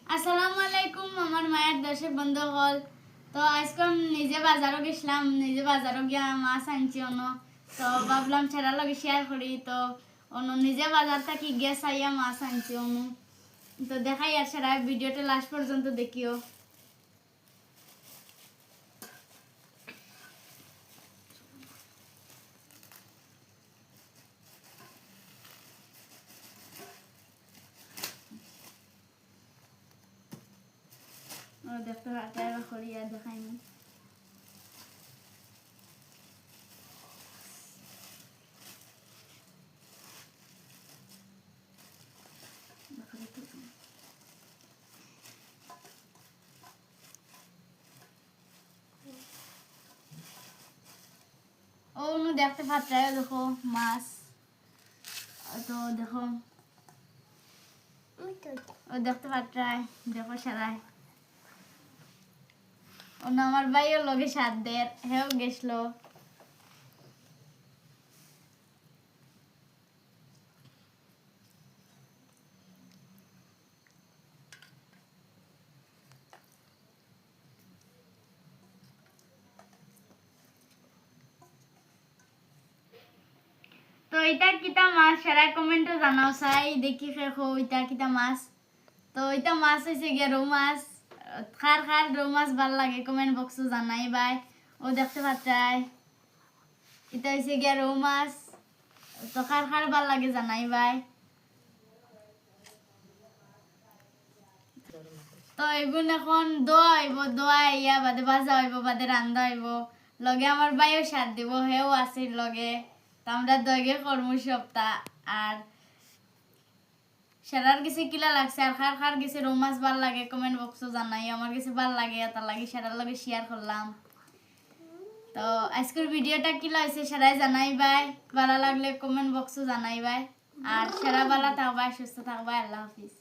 আসসালামু আলাইকুম আমার মায়ের দর্শক বন্ধু হল। তো আজকে আমি নিজে বাজারও গেছিলাম, নিজে বাজারও গিয়া মাছ আনছি অন্য। তো ভাবলাম সেটার লগে শেয়ার করি। তো অন্য নিজে বাজার থেকে গিয়া চাইয়া মাছ আনছি অন্য। তো দেখাই আর সেটা ভিডিওটা লাস্ট পর্যন্ত দেখিও। দেখতে হাতে করিয়া দেখাইনি। ও দেখতে পাচ্ছায় দেখো মাছ। তো দেখো ও দেখতে পাচ্ছায় দেখো সারায় অন্য আমার ভাইয়ের লগে সাতদের হেও গেছলো। তো এটা কিতা মাছ সারা কমেন্টে জানাও চাই দেখি খেখো এটা কিতা মাছ। তো এটা মাছ হয়েছে গিয়ে রৌ মাছ। খার খার রৌ মাছ ভাল লাগে কমেন্ট বক্সে জানাই ভাই। ও দেখতে পাচ্ছাই এটা হয়েছে গিয়ে রৌ মাছ। তো খার খার ভাল লাগে জানাই ভাই। তো এগুন এখন দোয়া হইব, দোয়া ইয়া বাদে বাজা হইব, বাদে রান্দা হইব। লগে আমার ভাইও সাথ দিব, হেও আছে লগে। তো আমরা দগে কর্ম সপ্তাহ। আর সেরার গেছে কিলা লাগছে আর খার খার গেছে রৌ মাছ ভাল লাগে কমেন্ট বক্সে জানাই। আমার কাছে ভাল লাগে তার লাগে সেটার লগে শেয়ার করলাম। তো আজকের ভিডিওটা কিলা হয়েছে সেটাই জানাই ভাই। ভালো লাগলে কমেন্ট বক্সে জানাই ভাই। আর সেরা ভালো থাকবাই, সুস্থ থাকবাই। আল্লাহ হাফিজ।